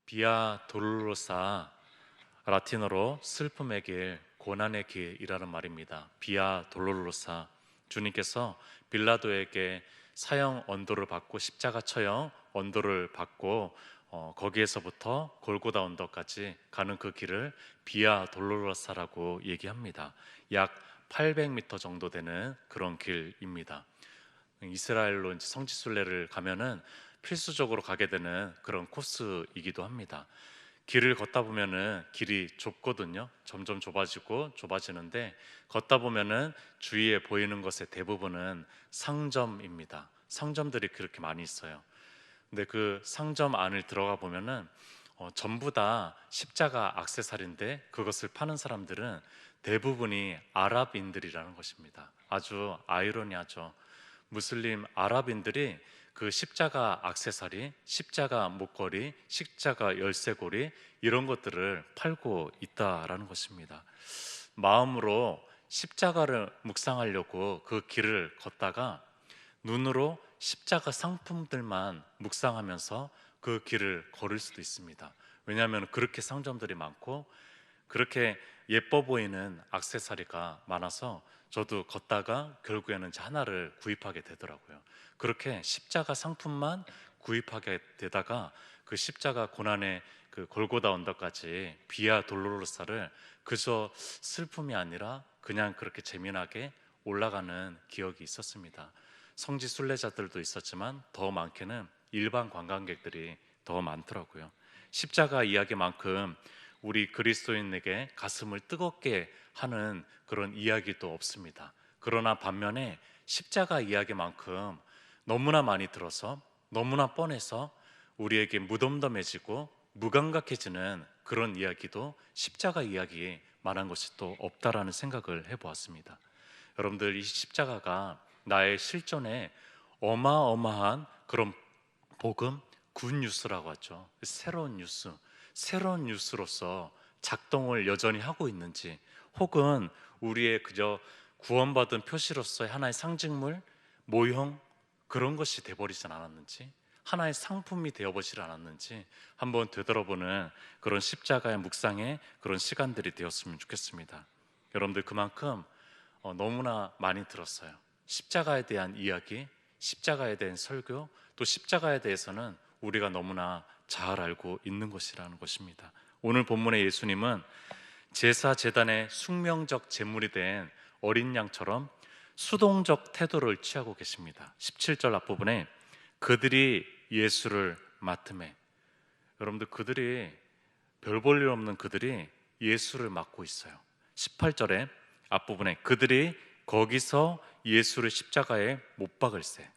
비아 돌로로사, 라틴어로 슬픔의 길, 고난의 길이라는 말입니다. 비아 돌로로사, 주님께서 빌라도에게 사형 언도를 받고 십자가 처형 언도를 받고 거기에서부터 골고다 언덕까지 가는 그 길을 비아 돌로로사라고 얘기합니다. 약 800m 정도 되는 그런 길입니다. 이스라엘로 이제 성지순례를 가면은 필수적으로 가게 되는 그런 코스이기도 합니다. 길을 걷다 보면은 길이 좁거든요. 점점 좁아지고 좁아지는데 걷다 보면은 주위에 보이는 것의 대부분은 상점입니다. 상점들이 그렇게 많이 있어요. 근데 그 상점 안을 들어가 보면은 전부 다 십자가 액세서리인데 그것을 파는 사람들은 대부분이 아랍인들이라는 것입니다. 아주 아이러니하죠. 무슬림 아랍인들이 그 십자가 액세서리, 십자가 목걸이, 십자가 열쇠고리 이런 것들을 팔고 있다라는 것입니다. 마음으로 십자가를 묵상하려고 그 길을 걷다가 눈으로 십자가 상품들만 묵상하면서 그 길을 걸을 수도 있습니다. 왜냐하면 그렇게 상점들이 많고 그렇게 예뻐 보이는 액세서리가 많아서 저도 걷다가 결국에는 이제 하나를 구입하게 되더라고요. 그렇게 십자가 상품만 구입하게 되다가 그 십자가 고난의 그 골고다 언덕까지 비아 돌로로사를 그저 슬픔이 아니라 그냥 그렇게 재미나게 올라가는 기억이 있었습니다. 성지 순례자들도 있었지만 더 많게는 일반 관광객들이 더 많더라고요. 십자가 이야기만큼 우리 그리스도인에게 가슴을 뜨겁게 하는 그런 이야기도 없습니다. 그러나 반면에 십자가 이야기만큼 너무나 많이 들어서 너무나 뻔해서 우리에게 무덤덤해지고 무감각해지는 그런 이야기도 십자가 이야기만한 것이 또 없다라는 생각을 해보았습니다. 여러분들, 이 십자가가 나의 실존에 어마어마한 그런 복음, 굿뉴스라고 하죠. 새로운 뉴스로서 작동을 여전히 하고 있는지, 혹은 우리의 그저 구원받은 표시로서의 하나의 상징물, 모형 그런 것이 돼버리진 않았는지, 하나의 상품이 되어버리지 않았는지 한번 되돌아보는 그런 십자가의 묵상의 그런 시간들이 되었으면 좋겠습니다. 여러분들, 그만큼 너무나 많이 들었어요. 십자가에 대한 이야기, 십자가에 대한 설교, 또 십자가에 대해서는 우리가 너무나 잘 알고 있는 것이라는 것입니다. 오늘 본문의 예수님은 제사 제단의 숙명적 제물이 된 어린 양처럼 수동적 태도를 취하고 계십니다. 17절 앞부분에 그들이 예수를 맡음에, 여러분들, 그들이 별 볼 일 없는 그들이 예수를 맡고 있어요. 18절에 앞부분에 그들이 거기서 예수를 십자가에 못 박을세.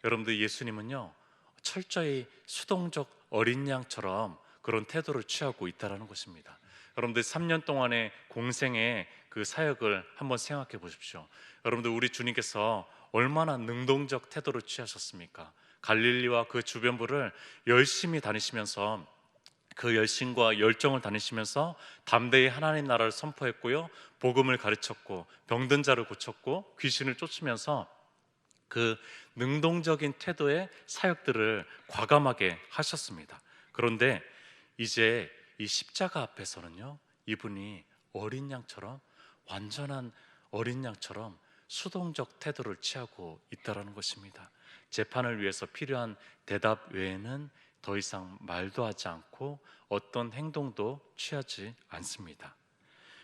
여러분들, 예수님은요 철저히 수동적 어린 양처럼 그런 태도를 취하고 있다는 것입니다. 여러분들, 3년 동안의 공생의 그 사역을 한번 생각해 보십시오. 여러분들, 우리 주님께서 얼마나 능동적 태도를 취하셨습니까? 갈릴리와 그 주변부를 열심히 다니시면서 그 열심과 열정을 다니시면서 담대히 하나님 나라를 선포했고요, 복음을 가르쳤고, 병든 자를 고쳤고, 귀신을 쫓으면서 그 능동적인 태도의 사역들을 과감하게 하셨습니다. 그런데 이제 이 십자가 앞에서는요, 이분이 어린 양처럼, 완전한 어린 양처럼 수동적 태도를 취하고 있다는 것입니다. 재판을 위해서 필요한 대답 외에는 더 이상 말도 하지 않고 어떤 행동도 취하지 않습니다.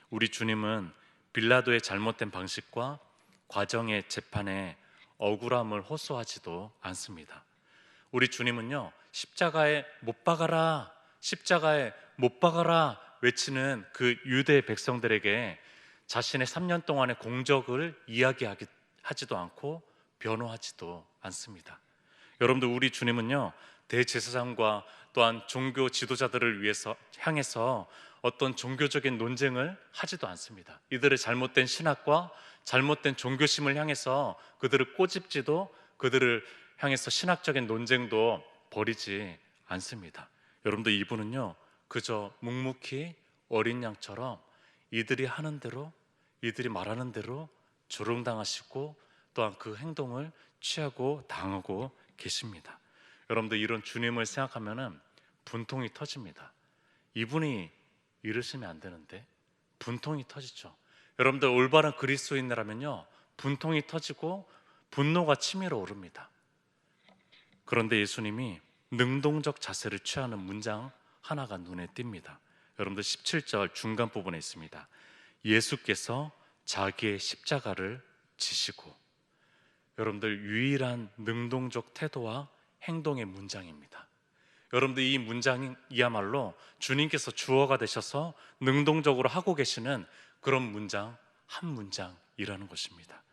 우리 주님은 빌라도의 잘못된 방식과 과정의 재판에 억울함을 호소하지도 않습니다. 우리 주님은요, 십자가에 못 박아라, 십자가에 못 박아라 외치는 그 유대 백성들에게 자신의 3년 동안의 공적을 이야기하지도 않고 변호하지도 않습니다. 여러분들, 우리 주님은요 대제사장과 또한 종교 지도자들을 위해서 향해서 어떤 종교적인 논쟁을 하지도 않습니다. 이들의 잘못된 신학과 잘못된 종교심을 향해서 그들을 꼬집지도, 그들을 향해서 신학적인 논쟁도 벌이지 않습니다. 여러분들, 이분은요 그저 묵묵히 어린 양처럼 이들이 하는 대로, 이들이 말하는 대로 조롱당하시고 또한 그 행동을 취하고 당하고 계십니다. 여러분들, 이런 주님을 생각하면은 분통이 터집니다. 이분이 이러시면 안 되는데 분통이 터지죠. 여러분들 올바른 그리스도인이라면요, 분통이 터지고 분노가 치밀어 오릅니다. 그런데 예수님이 능동적 자세를 취하는 문장 하나가 눈에 띕니다. 여러분들 17절 중간 부분에 있습니다. 예수께서 자기의 십자가를 지시고. 여러분들 유일한 능동적 태도와 행동의 문장입니다. 여러분들 이 문장이야말로 주님께서 주어가 되셔서 능동적으로 하고 계시는 그런 문장 한 문장이라는 것입니다.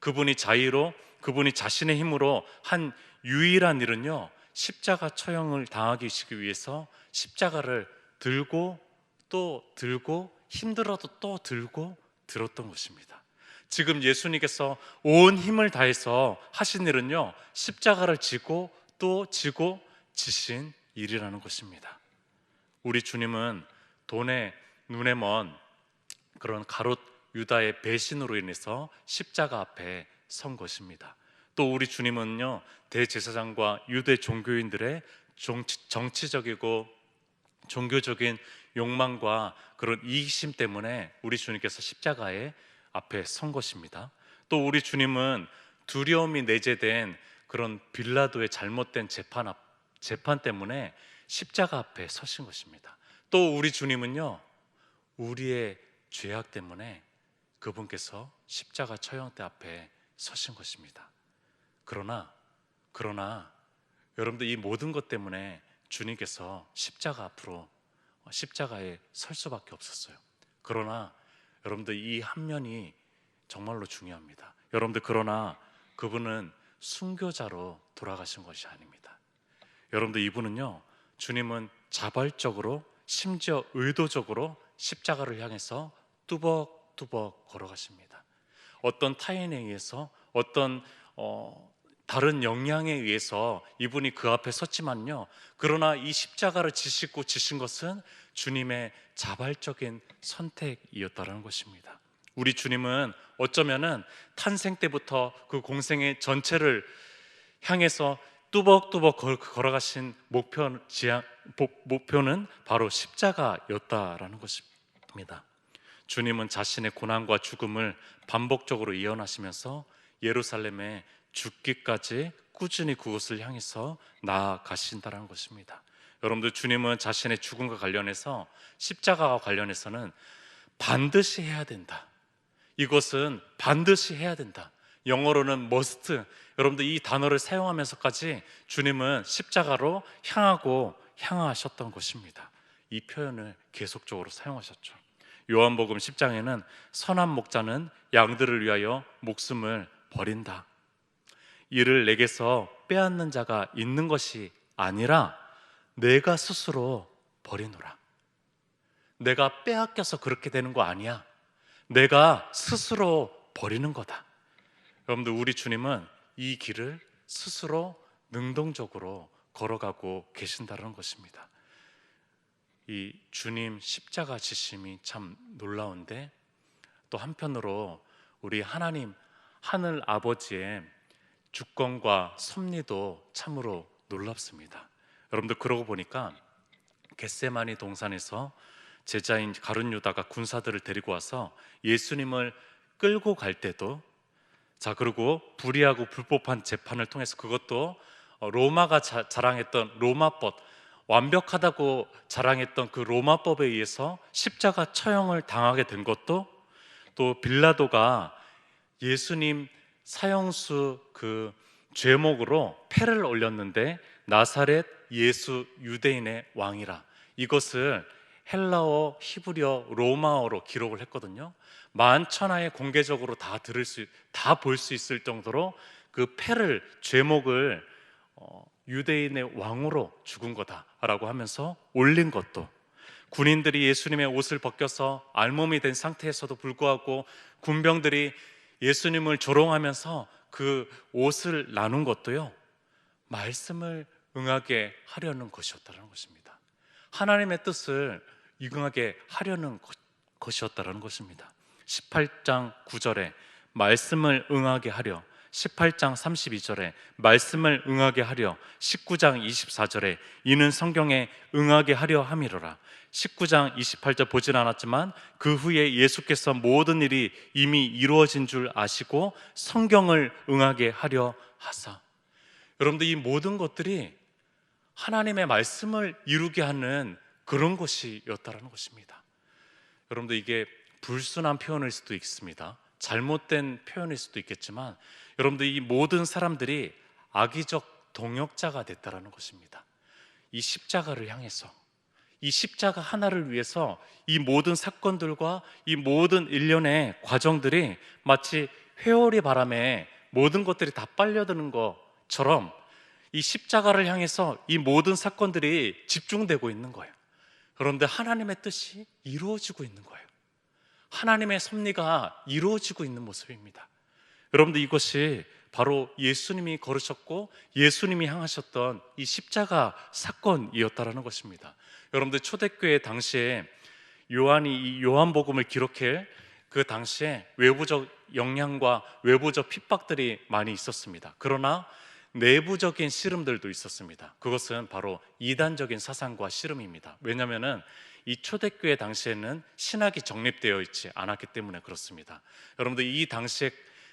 그분이 자의로, 그분이 자신의 힘으로 한 유일한 일은요, 십자가 처형을 당하기 위해서 십자가를 들고 또 들고 힘들어도 또 들고 들었던 것입니다. 지금 예수님께서 온 힘을 다해서 하신 일은요, 십자가를 지고 또 지고 지신 일이라는 것입니다. 우리 주님은 돈에 눈에 먼 그런 가롯 유다의 배신으로 인해서 십자가 앞에 선 것입니다. 또 우리 주님은요, 대제사장과 유대 종교인들의 정치적이고 종교적인 욕망과 그런 이기심 때문에 우리 주님께서 십자가의 앞에 선 것입니다. 또 우리 주님은 두려움이 내재된 그런 빌라도의 잘못된 재판 때문에 십자가 앞에 서신 것입니다. 또 우리 주님은요, 우리의 죄악 때문에 그분께서 십자가 처형대 앞에 서신 것입니다. 그러나 여러분들 이 모든 것 때문에 주님께서 십자가에 설 수밖에 없었어요. 그러나 여러분들 이 한 면이 정말로 중요합니다. 여러분들, 그러나 그분은 순교자로 돌아가신 것이 아닙니다. 여러분들, 이분은요, 주님은 자발적으로, 심지어 의도적으로 십자가를 향해서 뚜벅뚜벅 걸어가십니다. 어떤 타인에 의해서, 어떤 다른 영향에 의해서 이분이 그 앞에 섰지만요, 그러나 이 십자가를 지시고 지신 것은 주님의 자발적인 선택이었다는 것입니다. 우리 주님은 어쩌면은 탄생 때부터 그 공생의 전체를 향해서 뚜벅뚜벅 걸어가신 목표는 바로 십자가였다라는 것입니다. 주님은 자신의 고난과 죽음을 반복적으로 예언하시면서 예루살렘에 죽기까지 꾸준히 그곳을 향해서 나아가신다는 것입니다. 여러분들, 주님은 자신의 죽음과 관련해서, 십자가와 관련해서는 반드시 해야 된다, 이것은 반드시 해야 된다, 영어로는 must, 여러분들 이 단어를 사용하면서까지 주님은 십자가로 향하셨던 것입니다. 이 표현을 계속적으로 사용하셨죠. 요한복음 10장에는 선한 목자는 양들을 위하여 목숨을 버린다, 이를 내게서 빼앗는 자가 있는 것이 아니라 내가 스스로 버리노라. 내가 빼앗겨서 그렇게 되는 거 아니야, 내가 스스로 버리는 거다. 여러분들, 우리 주님은 이 길을 스스로 능동적으로 걸어가고 계신다는 것입니다. 이 주님 십자가 지심이 참 놀라운데, 또 한편으로 우리 하나님 하늘 아버지의 주권과 섭리도 참으로 놀랍습니다. 여러분들, 그러고 보니까 겟세마니 동산에서 제자인 가룟 유다가 군사들을 데리고 와서 예수님을 끌고 갈 때도, 자, 그리고 불의하고 불법한 재판을 통해서, 그것도 로마가 자랑했던 로마법, 완벽하다고 자랑했던 그 로마법에 의해서 십자가 처형을 당하게 된 것도, 또 빌라도가 예수님 사형수 그 죄목으로 패를 올렸는데 나사렛 예수 유대인의 왕이라, 이것을 헬라어, 히브리어, 로마어로 기록을 했거든요. 만천하에 공개적으로 다 볼 수 있을 정도로 그 패를, 죄목을 유대인의 왕으로 죽은 거다라고 하면서 올린 것도, 군인들이 예수님의 옷을 벗겨서 알몸이 된 상태에서도 불구하고 군병들이 예수님을 조롱하면서 그 옷을 나눈 것도요, 말씀을 응하게 하려는 것이었다는 것입니다. 하나님의 뜻을 응하게 하려는 것이었다는 것입니다. 18장 9절에 말씀을 응하게 하려, 18장 32절에 말씀을 응하게 하려, 19장 24절에 이는 성경에 응하게 하려 함이로라. 19장 28절 보진 않았지만 그 후에 예수께서 모든 일이 이미 이루어진 줄 아시고 성경을 응하게 하려 하사. 여러분들, 이 모든 것들이 하나님의 말씀을 이루게 하는 그런 것이었다라는 것입니다. 여러분들, 이게 불순한 표현일 수도 있습니다. 잘못된 표현일 수도 있겠지만, 여러분들, 이 모든 사람들이 악의적 동역자가 됐다라는 것입니다. 이 십자가를 향해서, 이 십자가 하나를 위해서 이 모든 사건들과 이 모든 일련의 과정들이 마치 회오리 바람에 모든 것들이 다 빨려드는 것처럼 이 십자가를 향해서 이 모든 사건들이 집중되고 있는 거예요. 그런데 하나님의 뜻이 이루어지고 있는 거예요. 하나님의 섭리가 이루어지고 있는 모습입니다. 여러분들, 이것이 바로 예수님이 걸으셨고 예수님이 향하셨던 이 십자가 사건이었다라는 것입니다. 여러분들, 초대교회 당시에 요한이 이 요한복음을 기록해 그 당시에 외부적 영향과 외부적 핍박들이 많이 있었습니다. 그러나 내부적인 씨름들도 있었습니다. 그것은 바로 이단적인 사상과 씨름입니다. 왜냐하면 이 초대교회 당시에는 신학이 정립되어 있지 않았기 때문에 그렇습니다. 여러분들, 이 당시에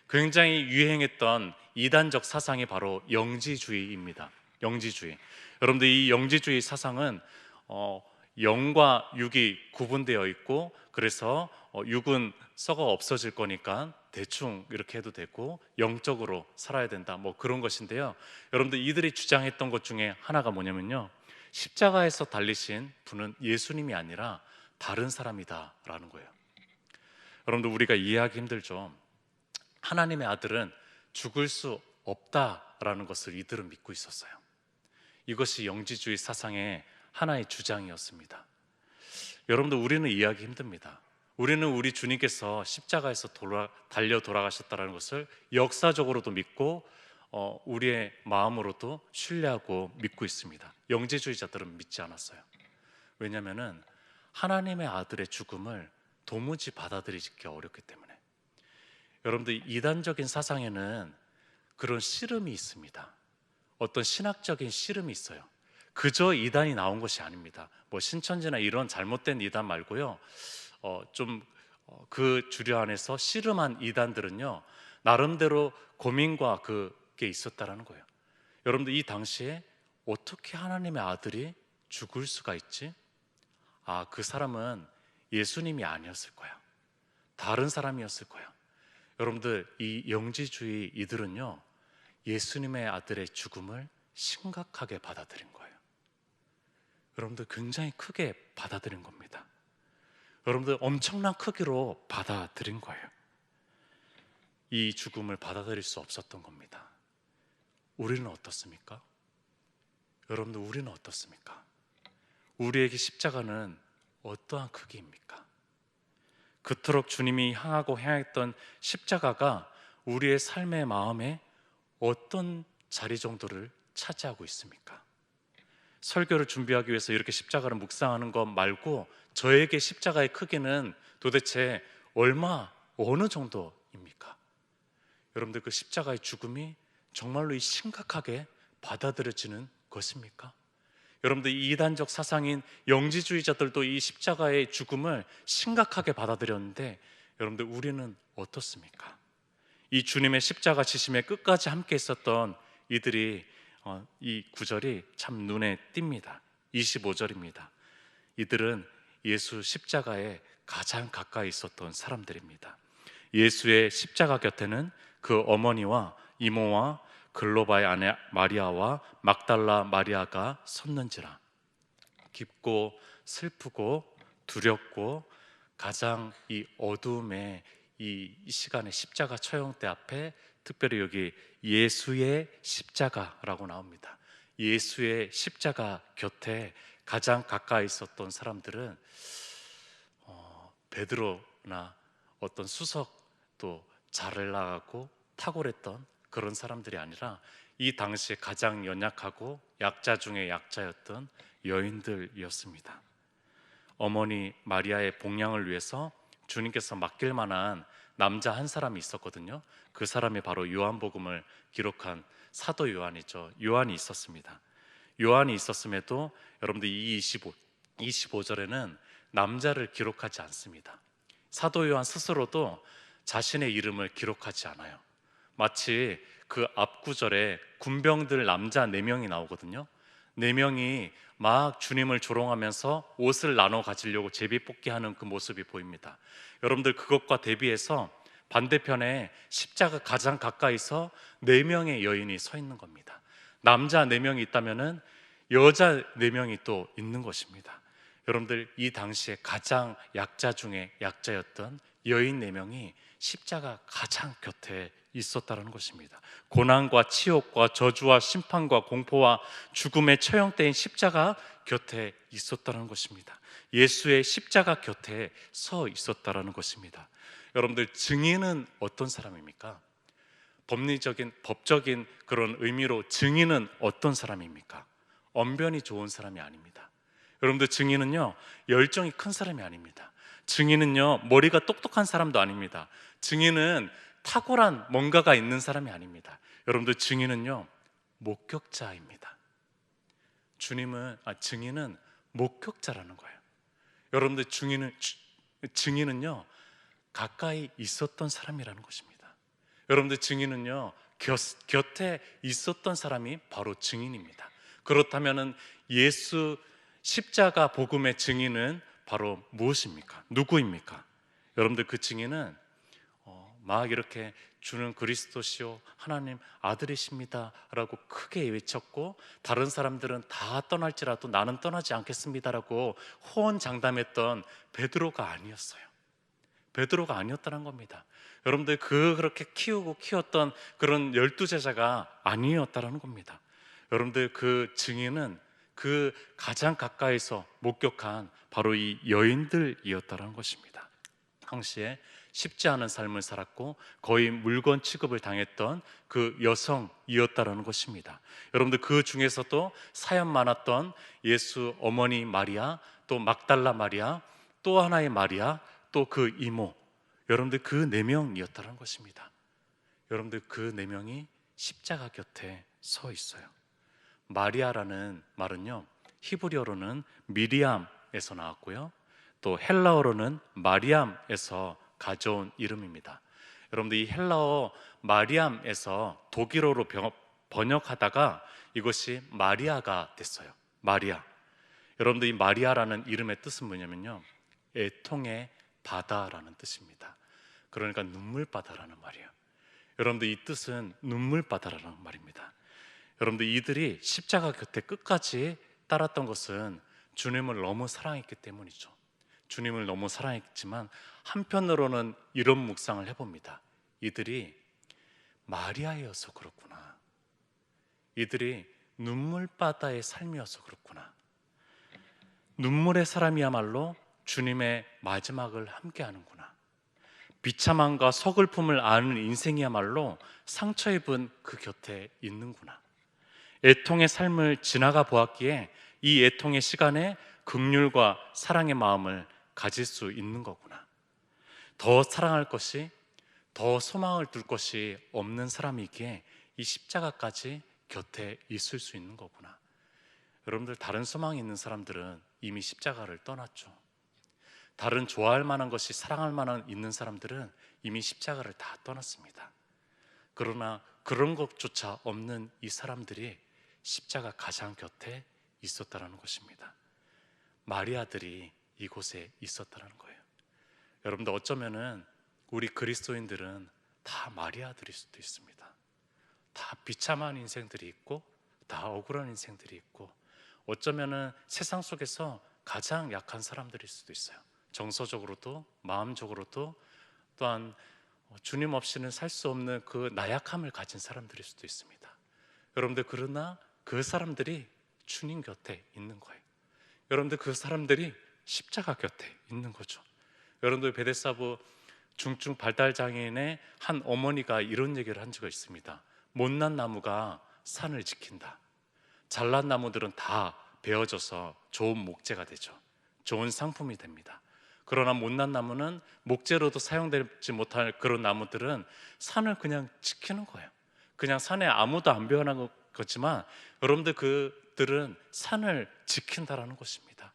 굉장히 유행했던 이단적 사상이 바로 영지주의입니다. 영지주의. 여러분들, 이 영지주의 사상은 영과 육이 구분되어 있고, 그래서 육은 썩어 없어질 거니까 대충 이렇게 해도 되고 영적으로 살아야 된다, 뭐 그런 것인데요. 여러분들, 이들이 주장했던 것 중에 하나가 뭐냐면요, 십자가에서 달리신 분은 예수님이 아니라 다른 사람이다라는 거예요. 여러분들, 우리가 이해하기 힘들죠. 하나님의 아들은 죽을 수 없다라는 것을 이들은 믿고 있었어요. 이것이 영지주의 사상의 하나의 주장이었습니다. 여러분들, 우리는 이해하기 힘듭니다. 우리는 우리 주님께서 십자가에서 달려 돌아가셨다는 것을 역사적으로도 믿고 우리의 마음으로도 신뢰하고 믿고 있습니다. 영지주의자들은 믿지 않았어요. 왜냐하면 하나님의 아들의 죽음을 도무지 받아들이기 어렵기 때문에. 여러분들, 이단적인 사상에는 그런 씨름이 있습니다. 어떤 신학적인 씨름이 있어요. 그저 이단이 나온 것이 아닙니다. 뭐 신천지나 이런 잘못된 이단 말고요, 그 주류 안에서 씨름한 이단들은요, 나름대로 고민과 그게 있었다라는 거예요. 여러분들, 이 당시에 어떻게 하나님의 아들이 죽을 수가 있지? 그 사람은 예수님이 아니었을 거야. 다른 사람이었을 거야. 여러분들, 이 영지주의 이들은요, 예수님의 아들의 죽음을 심각하게 받아들인 거예요. 여러분들, 굉장히 크게 받아들인 겁니다. 여러분들, 엄청난 크기로 받아들인 거예요. 이 죽음을 받아들일 수 없었던 겁니다. 우리는 어떻습니까? 여러분들, 우리는 어떻습니까? 우리에게 십자가는 어떠한 크기입니까? 그토록 주님이 향하고 향했던 십자가가 우리의 삶의 마음에 어떤 자리 정도를 차지하고 있습니까? 설교를 준비하기 위해서 이렇게 십자가를 묵상하는 것 말고 저에게 십자가의 크기는 도대체 어느 정도입니까? 여러분들, 그 십자가의 죽음이 정말로 이 심각하게 받아들여지는 것입니까? 여러분들, 이 이단적 사상인 영지주의자들도 이 십자가의 죽음을 심각하게 받아들였는데, 여러분들, 우리는 어떻습니까? 이 주님의 십자가 지심에 끝까지 함께 있었던 이들이 이 구절이 참 눈에 띕니다. 25절입니다. 이들은 예수 십자가에 가장 가까이 있었던 사람들입니다. 예수의 십자가 곁에는 그 어머니와 이모와 글로바의 아내 마리아와 막달라 마리아가 섰는지라. 깊고 슬프고 두렵고 가장 이 어두움의 이 시간의 십자가 처형대 앞에, 특별히 여기 예수의 십자가라고 나옵니다. 예수의 십자가 곁에 가장 가까이 있었던 사람들은 베드로나 어떤 수석, 또 잘 나가고 탁월했던 그런 사람들이 아니라 이 당시에 가장 연약하고 약자 중에 약자였던 여인들이었습니다. 어머니 마리아의 복양을 위해서 주님께서 맡길 만한 남자 한 사람이 있었거든요. 그 사람이 바로 요한복음을 기록한 사도 요한이죠. 요한이 있었습니다. 요한이 있었음에도 여러분들 이 25절에는 남자를 기록하지 않습니다. 사도 요한 스스로도 자신의 이름을 기록하지 않아요. 마치 그 앞구절에 군병들 남자 4명이 나오거든요. 4명이 막 주님을 조롱하면서 옷을 나눠 가지려고 제비뽑기하는 그 모습이 보입니다. 여러분들 그것과 대비해서 반대편에 십자가 가장 가까이서 4명의 여인이 서 있는 겁니다. 남자 4명이 있다면은 여자 4명이 또 있는 것입니다. 여러분들 이 당시에 가장 약자 중에 약자였던 여인 4명이 십자가 가장 곁에 있었다는 것입니다. 고난과 치욕과 저주와 심판과 공포와 죽음의 처형대인 십자가 곁에 있었다는 것입니다. 예수의 십자가 곁에 서 있었다는 것입니다. 여러분들 증인은 어떤 사람입니까? 법적인 그런 의미로 증인은 어떤 사람입니까? 언변이 좋은 사람이 아닙니다. 여러분들 증인은요, 열정이 큰 사람이 아닙니다. 증인은요, 머리가 똑똑한 사람도 아닙니다. 증인은 탁월한 뭔가가 있는 사람이 아닙니다. 여러분들 증인은요, 목격자입니다. 증인은 목격자라는 거예요. 여러분들 증인은요, 가까이 있었던 사람이라는 것입니다. 여러분들 증인은요, 곁에 있었던 사람이 바로 증인입니다. 그렇다면 예수 십자가 복음의 증인은 바로 무엇입니까? 누구입니까? 여러분들 그 증인은 막 이렇게 주는 그리스도시요 하나님 아들이십니다 라고 크게 외쳤고, 다른 사람들은 다 떠날지라도 나는 떠나지 않겠습니다 라고 호언장담했던 베드로가 아니었어요. 베드로가 아니었다는 겁니다. 여러분들 그렇게 키웠던 그런 12제자가 아니었다는 겁니다. 여러분들 그 증인은 그 가장 가까이서 목격한 바로 이 여인들이었다는 것입니다. 당시에 쉽지 않은 삶을 살았고 거의 물건 취급을 당했던 그 여성이었다는 것입니다. 여러분들 그 중에서도 사연 많았던 예수 어머니 마리아, 또 막달라 마리아, 또 하나의 마리아, 또 그 이모, 여러분들 그 4명이었다는 것입니다. 여러분들 그 4명이 십자가 곁에 서 있어요. 마리아라는 말은요, 히브리어로는 미리암에서 나왔고요, 또 헬라어로는 마리암에서 가져온 이름입니다. 여러분들 이 헬라어 마리암에서 독일어로 번역하다가 이것이 마리아가 됐어요. 마리아. 여러분들 이 마리아라는 이름의 뜻은 뭐냐면요, 애통의 바다라는 뜻입니다. 그러니까 눈물바다라는 말이에요. 여러분들 이 뜻은 눈물바다라는 말입니다. 여러분들 이들이 십자가 곁에 끝까지 따랐던 것은 주님을 너무 사랑했기 때문이죠. 주님을 너무 사랑했지만 한편으로는 이런 묵상을 해봅니다. 이들이 마리아여서 그렇구나. 이들이 눈물바다의 삶이어서 그렇구나. 눈물의 사람이야말로 주님의 마지막을 함께하는구나. 비참함과 서글픔을 아는 인생이야말로 상처 입은 그 곁에 있는구나. 애통의 삶을 지나가 보았기에 이 애통의 시간에 긍휼과 사랑의 마음을 가질 수 있는 거구나. 더 사랑할 것이, 더 소망을 둘 것이 없는 사람이기에 이 십자가까지 곁에 있을 수 있는 거구나. 여러분들 다른 소망이 있는 사람들은 이미 십자가를 떠났죠. 다른 좋아할 만한 것이, 사랑할 만한 있는 사람들은 이미 십자가를 다 떠났습니다. 그러나 그런 것조차 없는 이 사람들이 십자가 가장 곁에 있었다는 것입니다. 마리아들이 이곳에 있었다는 거예요. 여러분들 어쩌면은 우리 그리스도인들은 다 마리아들일 수도 있습니다. 다 비참한 인생들이 있고, 다 억울한 인생들이 있고, 어쩌면은 세상 속에서 가장 약한 사람들일 수도 있어요. 정서적으로도 마음적으로도, 또한 주님 없이는 살 수 없는 그 나약함을 가진 사람들일 수도 있습니다. 여러분들 그러나 그 사람들이 주님 곁에 있는 거예요. 여러분들 그 사람들이 십자가 곁에 있는 거죠. 여러분들 베데스다부 중증 발달 장애인의 한 어머니가 이런 얘기를 한 적이 있습니다. 못난 나무가 산을 지킨다. 잘난 나무들은 다 베어져서 좋은 목재가 되죠. 좋은 상품이 됩니다. 그러나 못난 나무는 목재로도 사용되지 못할 그런 나무들은 산을 그냥 지키는 거예요. 그냥 산에 아무도 안 변한 거지만 여러분들 그들은 산을 지킨다라는 것입니다.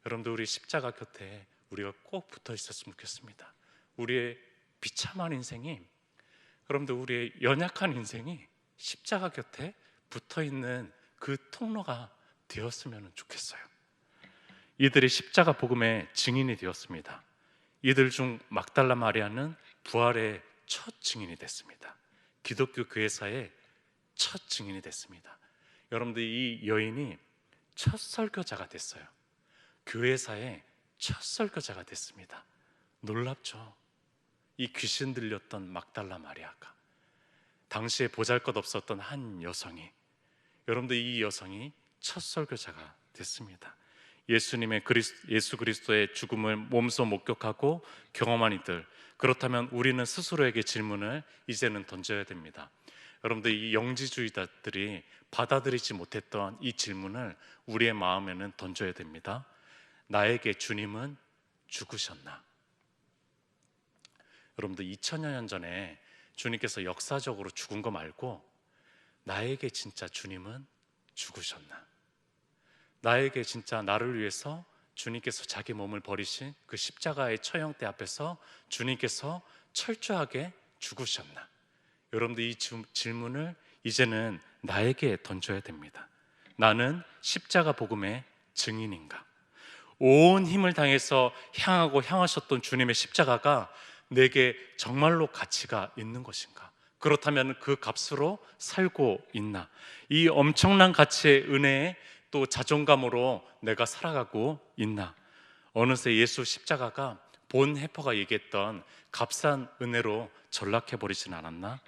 여러분들 우리 십자가 곁에 우리가 꼭 붙어 있었으면 좋겠습니다. 우리의 비참한 인생이, 여러분들 우리의 연약한 인생이 십자가 곁에 붙어 있는 그 통로가 되었으면 좋겠어요. 이들이 십자가 복음의 증인이 되었습니다. 이들 중 막달라 마리아는 부활의 첫 증인이 됐습니다. 기독교 교회사의 첫 증인이 됐습니다. 여러분들 이 여인이 첫 설교자가 됐어요. 교회사의 첫 설교자가 됐습니다. 놀랍죠? 이 귀신 들렸던 막달라 마리아가, 당시에 보잘것없었던 한 여성이, 여러분들 이 여성이 첫 설교자가 됐습니다. 예수 그리스도의 죽음을 몸소 목격하고 경험한 이들, 그렇다면 우리는 스스로에게 질문을 이제는 던져야 됩니다. 여러분들 이 영지주의자들이 받아들이지 못했던 이 질문을 우리의 마음에는 던져야 됩니다. 나에게 주님은 죽으셨나? 여러분들 2000여 년 전에 주님께서 역사적으로 죽은 거 말고 나에게 진짜 주님은 죽으셨나? 나에게 진짜 나를 위해서 주님께서 자기 몸을 버리신 그 십자가의 처형대 앞에서 주님께서 철저하게 죽으셨나? 여러분들 이 질문을 이제는 나에게 던져야 됩니다. 나는 십자가 복음의 증인인가? 온 힘을 다해서 향하셨던 주님의 십자가가 내게 정말로 가치가 있는 것인가? 그렇다면 그 값으로 살고 있나? 이 엄청난 가치의 은혜에 또 자존감으로 내가 살아가고 있나? 어느새 예수 십자가가 본 해퍼가 얘기했던 값싼 은혜로 전락해 버리진 않았나?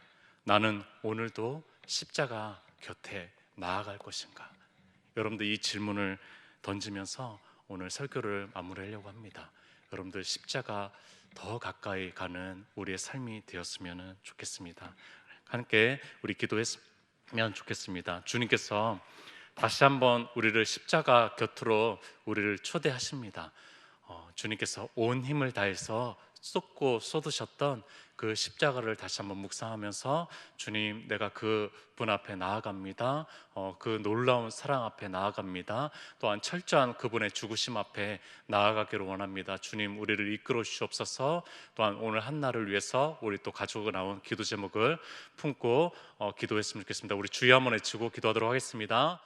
나는 오늘도 십자가 곁에 나아갈 것인가? 여러분들 이 질문을 던지면서 오늘 설교를 마무리하려고 합니다. 여러분들 십자가 더 가까이 가는 우리의 삶이 되었으면 좋겠습니다. 함께 우리 기도했으면 좋겠습니다. 주님께서 다시 한번 우리를 십자가 곁으로 우리를 초대하십니다. 주님께서 온 힘을 다해서 쏟고 쏟으셨던 그 십자가를 다시 한번 묵상하면서 주님, 내가 그 분 앞에 나아갑니다. 그 놀라운 사랑 앞에 나아갑니다. 또한 철저한 그분의 죽으심 앞에 나아가기를 원합니다. 주님, 우리를 이끌어 주시옵소서. 또한 오늘 한날을 위해서 우리 또 가지고 나온 기도 제목을 품고 기도했으면 좋겠습니다. 우리 주여 한번 외치고 기도하도록 하겠습니다.